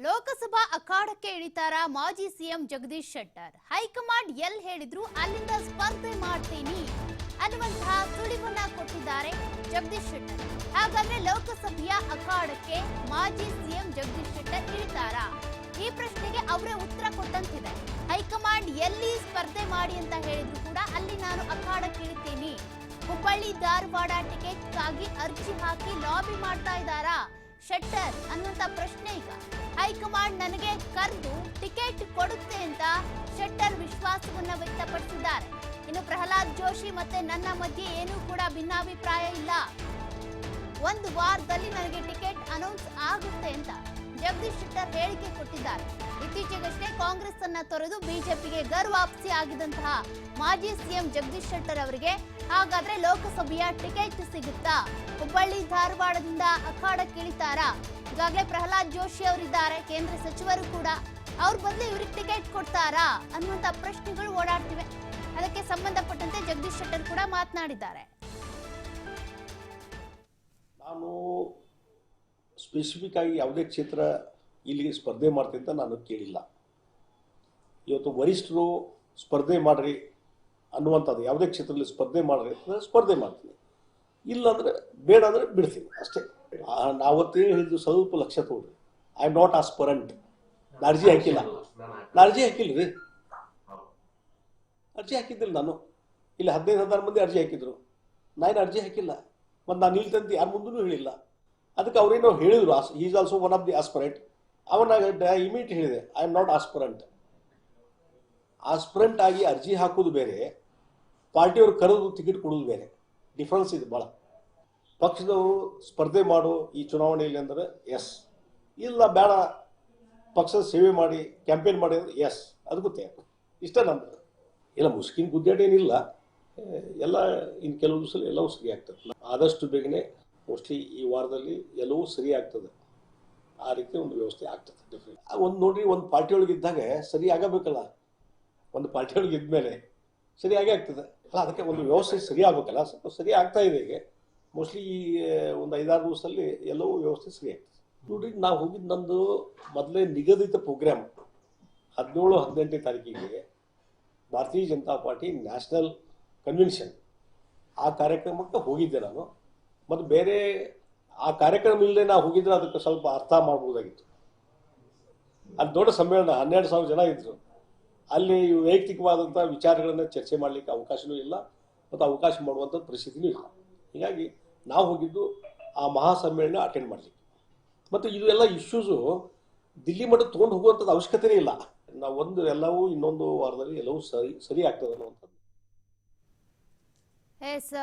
ಲೋಕಸಭಾ ಅಖಾಡಕ್ಕೆ ಇಳಿತಾರ ಮಾಜಿ CM Jagadish Shettar. High command ಎಲ್ಲಿ ಹೇಳಿದ್ರು ಅಲ್ಲಿಂದ ಸ್ಪರ್ಧೆ ಮಾಡ್ತೀನಿ ಅನ್ನುವಂತಹ ಸುಳಿವನ್ನ ಕೊಟ್ಟಿದ್ದಾರೆ ಜಗದೀಶ್ ಶೆಟ್ಟರ್. ಹಾಗಾದ್ರೆ ಲೋಕಸಭೆಯ ಅಖಾಡಕ್ಕೆ ಮಾಜಿ ಸಿಎಂ ಜಗದೀಶ್ ಶೆಟ್ಟರ್ ಇಳಿತಾರಾ? ಈ ಪ್ರಶ್ನೆಗೆ ಅವರೇ ಉತ್ತರ ಕೊಟ್ಟಂತಿದೆ. ಹೈಕಮಾಂಡ್ ಎಲ್ಲಿ ಸ್ಪರ್ಧೆ ಮಾಡಿ ಅಂತ ಹೇಳಿದ್ರು ಕೂಡ ಅಲ್ಲಿ ನಾನು ಅಖಾಡಕ್ಕೆ ಇಳಿತೀನಿ. ಹುಬ್ಬಳ್ಳಿ ಧಾರವಾಡ ಟಿಕೆಟ್ಗಾಗಿ ಅರ್ಜಿ ಹಾಕಿ ಲಾಬಿ ಮಾಡ್ತಾ ಇದ್ದಾರಾ ಶೆಟ್ಟರ್ ಅನ್ನುವಂತ ಪ್ರಶ್ನೆ ಈಗ. ಹೈಕಮಾಂಡ್ ನನಗೆ ಕರೆದು ಟಿಕೆಟ್ ಕೊಡುತ್ತೆ ಅಂತ ಶೆಟ್ಟರ್ ವಿಶ್ವಾಸವನ್ನ ವ್ಯಕ್ತಪಡಿಸಿದ್ದಾರೆ. ಇನ್ನು ಪ್ರಹ್ಲಾದ್ ಜೋಶಿ ಮತ್ತೆ ನನ್ನ ಮಧ್ಯೆ ಏನೂ ಕೂಡ ಭಿನ್ನಾಭಿಪ್ರಾಯ ಇಲ್ಲ, ಒಂದು ವಾರದಲ್ಲಿ ನನಗೆ ಟಿಕೆಟ್ ಅನೌನ್ಸ್ ಆಗುತ್ತೆ ಅಂತ ಜಗದೀಶ್ ಶೆಟ್ಟರ್ ಹೇಳಿಕೆ ಕೊಟ್ಟಿದ್ದಾರೆ. ಇತ್ತೀಚೆಗಷ್ಟೇ ಕಾಂಗ್ರೆಸ್ ಅನ್ನ ತೊರೆದು ಬಿಜೆಪಿಗೆ ಗರ್ ವಾಪಸಿ ಆಗಿದಂತಹ ಮಾಜಿ ಸಿಎಂ ಜಗದೀಶ್ ಶೆಟ್ಟರ್ ಅವರಿಗೆ ಹಾಗಾದ್ರೆ ಲೋಕಸಭೆಯ ಟಿಕೆಟ್ ಸಿಗುತ್ತಾ? ಹುಬ್ಬಳ್ಳಿ ಧಾರವಾಡದಿಂದ ಅಖಾಡಕ್ಕೆ ಇಳಿತಾರಾ? ಈಗಾಗಲೇ ಪ್ರಹ್ಲಾದ್ ಜೋಶಿ ಅವರಿದ್ದಾರೆ, ಕೇಂದ್ರ ಸಚಿವರು ಕೂಡ. ಅವ್ರ ಬದಲು ಇವ್ರಿಗೆ ಟಿಕೆಟ್ ಕೊಡ್ತಾರಾ ಅನ್ನುವಂತ ಪ್ರಶ್ನೆಗಳು ಓಡಾಡ್ತಿವೆ. ಅದಕ್ಕೆ ಸಂಬಂಧಪಟ್ಟಂತೆ ಜಗದೀಶ್ ಶೆಟ್ಟರ್ ಕೂಡ ಮಾತನಾಡಿದ್ದಾರೆ. ನಾನು ಸ್ಪೆಸಿಫಿಕ್ ಆಗಿ ಯಾವುದೇ ಕ್ಷೇತ್ರ ಇಲ್ಲಿ ಸ್ಪರ್ಧೆ ಮಾಡ್ತೀನಿ ಅಂತ ನಾನು ಕೇಳಿಲ್ಲ. ಇವತ್ತು ವರಿಷ್ಠರು ಸ್ಪರ್ಧೆ ಮಾಡ್ರಿ ಅನ್ನುವಂಥದ್ದು, ಯಾವುದೇ ಕ್ಷೇತ್ರದಲ್ಲಿ ಸ್ಪರ್ಧೆ ಮಾಡ್ರಿ ಅಂದರೆ ಸ್ಪರ್ಧೆ ಮಾಡ್ತೀನಿ, ಇಲ್ಲಾಂದರೆ ಬೇಡ ಅಂದರೆ ಬಿಡ್ತೀನಿ ಅಷ್ಟೇ. ನಾವತ್ತೇ ಹೇಳಿದ್ದು ಸ್ವಲ್ಪ ಲಕ್ಷ ತಗೊಳ್ರಿ. I am not aspirant. ಅರ್ಜಿ ಹಾಕಿಲ್ಲ ರೀ, ಅರ್ಜಿ ಹಾಕಿದ್ದಿಲ್ಲ ನಾನು. ಇಲ್ಲಿ 15,000 ಮಂದಿ ಅರ್ಜಿ ಹಾಕಿದ್ರು, ನಾನು ಅರ್ಜಿ ಹಾಕಿಲ್ಲ. ಮತ್ತು ನಾನು ನಿಲ್ತಂತ ಯಾರ ಮುಂದೂ ಹೇಳಿಲ್ಲ. ಅದಕ್ಕೆ ಅವರೇನೋ ಹೇಳಿದ್ರು, is also one of the aspirant. ಅವನ ಇಮಿಡಿಯೇಟ್ ಹೇಳಿದೆ, I am not aspirant. Aspirant ಆಗಿ ಅರ್ಜಿ ಹಾಕೋದು ಬೇರೆ, ಪಾರ್ಟಿಯವ್ರು ಕರೆದು ಟಿಕೆಟ್ ಕೊಡೋದು ಬೇರೆ, ಡಿಫ್ರೆನ್ಸ್ ಇದೆ ಭಾಳ. ಪಕ್ಷದವರು ಸ್ಪರ್ಧೆ ಮಾಡು ಈ ಚುನಾವಣೆಯಲ್ಲಿ ಅಂದರೆ ಎಸ್, ಇಲ್ಲ ಬೇಡ ಪಕ್ಷದ ಸೇವೆ ಮಾಡಿ ಕ್ಯಾಂಪೇನ್ ಮಾಡಿ ಅಂದರೆ ಎಸ್, ಅದು ಗೊತ್ತೇ ಇಷ್ಟ. ನಮ್ದು ಇಲ್ಲ ಮುಸ್ಕಿನ್ ಗುದ್ದಾಡೇನಿಲ್ಲ, ಎಲ್ಲ ಇನ್ನು ಕೆಲವು ದಿವಸ ಎಲ್ಲವೂ ಸರಿ ಆಗ್ತದೆ. ಆದಷ್ಟು ಬೇಗನೆ ಮೋಸ್ಟ್ಲಿ ಈ ವಾರದಲ್ಲಿ ಎಲ್ಲವೂ ಸರಿ ಆಗ್ತದೆ. ಆ ರೀತಿ ಒಂದು ವ್ಯವಸ್ಥೆ ಆಗ್ತದೆ ಡೆಫಿನೆಟ್. ಒಂದು ನೋಡ್ರಿ, ಒಂದು ಪಾರ್ಟಿಯೊಳಗೆ ಇದ್ದಾಗ ಸರಿ ಆಗಬೇಕಲ್ಲ, ಒಂದು ಪಾರ್ಟಿಯೊಳಗೆ ಇದ್ಮೇಲೆ ಸರಿ ಆಗೇ ಆಗ್ತದೆ ಅಲ್ಲ. ಅದಕ್ಕೆ ಒಂದು ವ್ಯವಸ್ಥೆ ಸರಿ ಆಗಬೇಕಲ್ಲ, ಸ್ವಲ್ಪ ಸರಿ ಆಗ್ತಾ ಇದೆ ಈಗ. ಮೋಸ್ಟ್ಲಿ ಈ ಒಂದು 5-6 ದಿವಸದಲ್ಲಿ ಎಲ್ಲವೂ ವ್ಯವಸ್ಥೆ ಸರಿ ಆಗ್ತದೆ. ನೋಡ್ರಿ, ನಾವು ಹೋಗಿದ್ದು ನಂದು ಮೊದಲೇ ನಿಗದಿತ ಪ್ರೋಗ್ರಾಮ್ 17-18ನೇ ತಾರೀಕಿಗೆ ಭಾರತೀಯ ಜನತಾ ಪಾರ್ಟಿ ನ್ಯಾಷನಲ್ ಕನ್ವೆನ್ಷನ್, ಆ ಕಾರ್ಯಕ್ರಮಕ್ಕೆ ಹೋಗಿದ್ದೆ ನಾನು. ಮತ್ತು ಬೇರೆ ಆ ಕಾರ್ಯಕ್ರಮ ಇಲ್ಲದೆ ನಾವು ಹೋಗಿದ್ರೆ ಅದಕ್ಕೆ ಸ್ವಲ್ಪ ಅರ್ಥ ಮಾಡ್ಬೋದಾಗಿತ್ತು. ಅಲ್ಲಿ ದೊಡ್ಡ ಸಮ್ಮೇಳನ 12,000 ಜನ ಇದ್ದರು. ಅಲ್ಲಿ ವೈಯಕ್ತಿಕವಾದಂಥ ವಿಚಾರಗಳನ್ನು ಚರ್ಚೆ ಮಾಡಲಿಕ್ಕೆ ಅವಕಾಶವೂ ಇಲ್ಲ ಮತ್ತು ಅವಕಾಶ ಮಾಡುವಂಥ ಪರಿಸ್ಥಿತಿನೂ ಇಲ್ಲ. ಹೀಗಾಗಿ ನಾವು ಹೋಗಿದ್ದು ಆ ಮಹಾ ಸಮ್ಮೇಳನ ಅಟೆಂಡ್ ಮಾಡಲಿಕ್ಕೆ. ಮತ್ತು ಇದು ಎಲ್ಲ ಇಶ್ಯೂಸು ದಿಲ್ಲಿ ಮಟ್ಟಕ್ಕೆ ತೊಗೊಂಡು ಹೋಗುವಂಥದ್ದು ಅವಶ್ಯಕತೆಯೇ ಇಲ್ಲ. ನಾವು ಎಲ್ಲವೂ ಇನ್ನೊಂದು ವಾರದಲ್ಲಿ ಎಲ್ಲವೂ ಸರಿ ಆಗ್ತದೆ ಅನ್ನುವಂಥದ್ದು. ಎಸ್,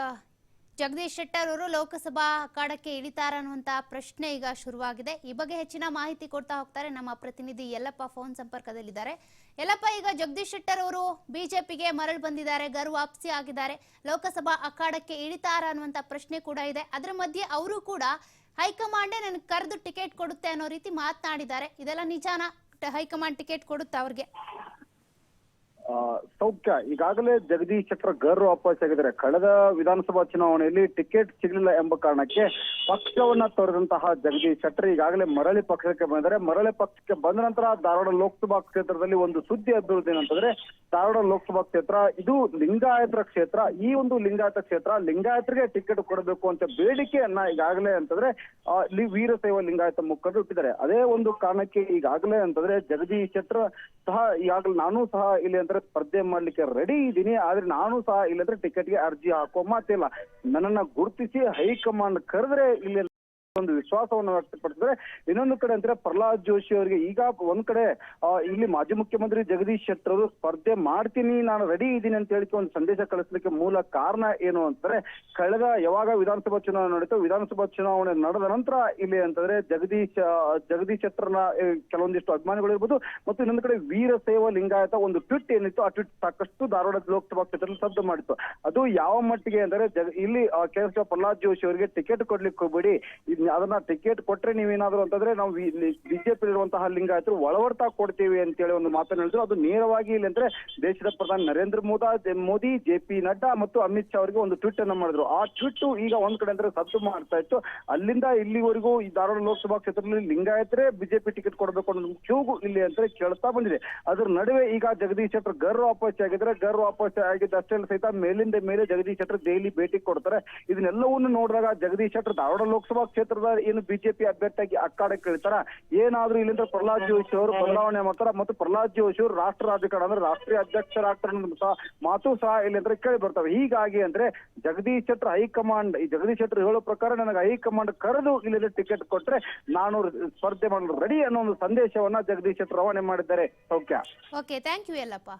ಜಗದೀಶ್ ಶೆಟ್ಟರ್ ಅವರು ಲೋಕಸಭಾ ಅಖಾಡಕ್ಕೆ ಇಳಿತಾರ ಅನ್ನುವಂತ ಪ್ರಶ್ನೆ ಈಗ ಶುರುವಾಗಿದೆ. ಈ ಬಗ್ಗೆ ಹೆಚ್ಚಿನ ಮಾಹಿತಿ ಕೊಡ್ತಾ ಹೋಗ್ತಾರೆ ನಮ್ಮ ಪ್ರತಿನಿಧಿ ಯಲ್ಲಪ್ಪ, ಫೋನ್ ಸಂಪರ್ಕದಲ್ಲಿದ್ದಾರೆ. ಯಲ್ಲಪ್ಪ, ಈಗ ಜಗದೀಶ್ ಶೆಟ್ಟರ್ ಅವರು ಬಿಜೆಪಿಗೆ ಮರಳು ಬಂದಿದ್ದಾರೆ, ಗರ್ ವಾಪಸಿ ಆಗಿದ್ದಾರೆ, ಲೋಕಸಭಾ ಅಖಾಡಕ್ಕೆ ಇಳಿತಾರ ಅನ್ನುವಂತ ಪ್ರಶ್ನೆ ಕೂಡ ಇದೆ. ಅದರ ಮಧ್ಯೆ ಅವರು ಕೂಡ ಹೈಕಮಾಂಡೇ ನನಗೆ ಕರೆದು ಟಿಕೆಟ್ ಕೊಡುತ್ತೆ ಅನ್ನೋ ರೀತಿ ಮಾತನಾಡಿದ್ದಾರೆ. ಇದೆಲ್ಲ ನಿಜಾನ? ಹೈಕಮಾಂಡ್ ಟಿಕೆಟ್ ಕೊಡುತ್ತಾ ಅವ್ರಿಗೆ? ಸೌಖ್ಯ, ಈಗಾಗಲೇ ಜಗದೀಶ್ ಶೆಟ್ಟರ್ ಗರ್ ವಾಪಸ್ ಆಗಿದ್ದಾರೆ. ಕಳೆದ ವಿಧಾನಸಭಾ ಚುನಾವಣೆಯಲ್ಲಿ ಟಿಕೆಟ್ ಸಿಗಲಿಲ್ಲ ಎಂಬ ಕಾರಣಕ್ಕೆ ಪಕ್ಷವನ್ನ ತೊರೆದಂತಹ ಜಗದೀಶ್ ಶೆಟ್ಟರ್ ಈಗಾಗಲೇ ಮರಳಿ ಪಕ್ಷಕ್ಕೆ ಬಂದಿದ್ದಾರೆ. ಮರಳಿ ಪಕ್ಷಕ್ಕೆ ಬಂದ ನಂತರ ಧಾರವಾಡ ಲೋಕಸಭಾ ಕ್ಷೇತ್ರದಲ್ಲಿ ಒಂದು ಸುದ್ದಿ ಹಬ್ಬಿರುವುದು ಏನಂತಂದ್ರೆ, ಧಾರವಾಡ ಲೋಕಸಭಾ ಕ್ಷೇತ್ರ ಇದು ಲಿಂಗಾಯತರ ಕ್ಷೇತ್ರ. ಈ ಒಂದು ಲಿಂಗಾಯತ ಕ್ಷೇತ್ರ ಲಿಂಗಾಯತರಿಗೆ ಟಿಕೆಟ್ ಕೊಡಬೇಕು ಅಂತ ಬೇಡಿಕೆಯನ್ನ ಈಗಾಗಲೇ ಅಂತಂದ್ರೆ ವೀರಶೈವ ಲಿಂಗಾಯತ ಮುಖಂಡರು ಇಟ್ಟಿದ್ದಾರೆ. ಅದೇ ಒಂದು ಕಾರಣಕ್ಕೆ ಈಗಾಗಲೇ ಅಂತಂದ್ರೆ ಜಗದೀಶ್ ಶೆಟ್ಟರ್ ಸಹ ಈಗಾಗಲೇ ನಾನು ಸಹ ಇಲ್ಲಿ ಅಂದ್ರೆ ಸ್ಪರ್ಧೆ ಮಾಡ್ಲಿಕ್ಕೆ ರೆಡಿ ಇದ್ದೀನಿ, ಆದ್ರೆ ನಾನು ಸಹ ಇಲ್ಲಂದ್ರೆ ಟಿಕೆಟ್ಗೆ ಅರ್ಜಿ ಹಾಕೋ ಮಾತಿಲ್ಲ, ನನ್ನನ್ನ ಗುರುತಿಸಿ ಹೈಕಮಾಂಡ್ ಕರೆದ್ರೆ ಇಲ್ಲಿ ಒಂದು ವಿಶ್ವಾಸವನ್ನು ವ್ಯಕ್ತಪಡಿಸಿದ್ರೆ. ಇನ್ನೊಂದು ಕಡೆ ಅಂದ್ರೆ ಪ್ರಹ್ಲಾದ್ ಜೋಶಿ ಅವರಿಗೆ ಈಗ ಒಂದ್ ಕಡೆ ಇಲ್ಲಿ ಮಾಜಿ ಮುಖ್ಯಮಂತ್ರಿ ಜಗದೀಶ್ ಶೆಟ್ಟರ್ ಅವರು ಸ್ಪರ್ಧೆ ಮಾಡ್ತೀನಿ, ನಾನು ರೆಡಿ ಇದ್ದೀನಿ ಅಂತ ಹೇಳಿಕೆ ಒಂದು ಸಂದೇಶ ಕಳಿಸ್ಲಿಕ್ಕೆ ಮೂಲ ಕಾರಣ ಏನು ಅಂತಂದ್ರೆ, ಕಳೆದ ಯಾವಾಗ ವಿಧಾನಸಭಾ ಚುನಾವಣೆ ನಡೀತು, ವಿಧಾನಸಭಾ ಚುನಾವಣೆ ನಡೆದ ನಂತರ ಇಲ್ಲಿ ಅಂತಂದ್ರೆ ಜಗದೀಶ್ ಶೆಟ್ಟರ್ನ ಕೆಲವೊಂದಿಷ್ಟು ಅಭಿಮಾನಿಗಳು ಇರ್ಬೋದು ಮತ್ತು ಇನ್ನೊಂದು ಕಡೆ ವೀರಶೈವ ಲಿಂಗಾಯತ ಒಂದು ಟ್ವೀಟ್ ಏನಿತ್ತು, ಆ ಟ್ವೀಟ್ ಸಾಕಷ್ಟು ಧಾರವಾಡ ಲೋಕಸಭಾ ಕ್ಷೇತ್ರದಲ್ಲಿ ಶಬ್ದ ಮಾಡಿತ್ತು. ಅದು ಯಾವ ಮಟ್ಟಿಗೆ ಅಂದರೆ ಇಲ್ಲಿ ಪ್ರಹ್ಲಾದ್ ಜೋಶಿ ಅವರಿಗೆ ಟಿಕೆಟ್ ಕೊಡ್ಲಿಕ್ಕೆ ಹೋಗ್ಬೇಡಿ, ಅದನ್ನ ಟಿಕೆಟ್ ಕೊಟ್ರೆ ನೀವೇನಾದ್ರು ಅಂತಂದ್ರೆ ನಾವು ಬಿಜೆಪಿ ಇರುವಂತಹ ಲಿಂಗಾಯತರು ಒಳವರ್ತಾ ಕೊಡ್ತೀವಿ ಅಂತೇಳಿ ಒಂದು ಮಾತನ್ನು ಹೇಳಿದ್ರು. ಅದು ನೇರವಾಗಿ ಇಲ್ಲಿ ಅಂದ್ರೆ ದೇಶದ ಪ್ರಧಾನಿ ನರೇಂದ್ರ ಮೋದಿ JP ನಡ್ಡಾ ಮತ್ತು ಅಮಿತ್ ಶಾ ಅವರಿಗೆ ಒಂದು ಟ್ವೀಟ್ ಅನ್ನ ಮಾಡಿದ್ರು. ಆ ಟ್ವೀಟ್ ಈಗ ಒಂದ್ ಕಡೆ ಅಂದ್ರೆ ಸದ್ದು ಮಾಡ್ತಾ ಇತ್ತು. ಅಲ್ಲಿಂದ ಇಲ್ಲಿವರೆಗೂ ಈ ಧಾರವಾಡ ಲೋಕಸಭಾ ಕ್ಷೇತ್ರದಲ್ಲಿ ಲಿಂಗಾಯತರೇ ಬಿಜೆಪಿ ಟಿಕೆಟ್ ಕೊಡಬೇಕು ಅನ್ನೋ ಕೂಗು ಇಲ್ಲಿ ಅಂತ ಕೇಳ್ತಾ ಬಂದಿದೆ. ಅದ್ರ ನಡುವೆ ಈಗ ಜಗದೀಶ್ ಶೆಟ್ಟರ್ ಗರ್ ವಾಪಸ್ ಆಗಿದ್ರೆ, ಗರ್ ವಾಪಸ್ ಆಗಿದ್ದಷ್ಟೇ ಸಹಿತ ಮೇಲಿಂದ ಮೇಲೆ ಜಗದೀಶ್ ಶೆಟ್ಟರ್ ದೆಹಲಿ ಭೇಟಿ ಕೊಡ್ತಾರೆ. ಇದನ್ನೆಲ್ಲವನ್ನು ನೋಡಿದಾಗ ಜಗದೀಶ್ ಶೆಟ್ಟರ್ ಧಾರವಾಡ ಲೋಕಸಭಾ ಕ್ಷೇತ್ರದ ಏನು ಬಿಜೆಪಿ ಅಭ್ಯರ್ಥಿಯಾಗಿ ಅಕ್ಕಾಡಕ್ಕೆ ಇಳಿತಾರ, ಏನಾದ್ರೂ ಇಲ್ಲಿಂದ ಪ್ರಹ್ಲಾದ್ ಜೋಶಿ ಅವರು ಬದಲಾವಣೆ ಮಾಡ್ತಾರ ಮತ್ತು ಪ್ರಹ್ಲಾದ್ ಜೋಶಿ ಅವರು ರಾಷ್ಟ್ರ ರಾಜಕಾರಣ ಅಂದ್ರೆ ರಾಷ್ಟ್ರೀಯ ಅಧ್ಯಕ್ಷರಾಗ್ತಾರೆ ಅನ್ನೋ ಮಾತು ಸಹ ಇಲ್ಲಿ ಅಂದ್ರೆ ಕೇಳಿ ಬರ್ತವೆ. ಹೀಗಾಗಿ ಅಂದ್ರೆ ಜಗದೀಶ್ ಶೆಟ್ಟರ್ ಹೈಕಮಾಂಡ್, ಈ ಜಗದೀಶ್ ಶೆಟ್ಟರ್ ಹೇಳೋ ಪ್ರಕಾರ ನನಗೆ ಹೈಕಮಾಂಡ್ ಕರೆದು ಇಲ್ಲಿ ಟಿಕೆಟ್ ಕೊಟ್ರೆ ನಾನು ಸ್ಪರ್ಧೆ ಮಾಡಲು ರೆಡಿ ಅನ್ನೋ ಒಂದು ಸಂದೇಶವನ್ನ ಜಗದೀಶ್ ಶೆಟ್ಟರ್ ರವಾನೆ ಮಾಡಿದ್ದಾರೆ. ಸೌಖ್ಯ. Okay, thank you Yallappa.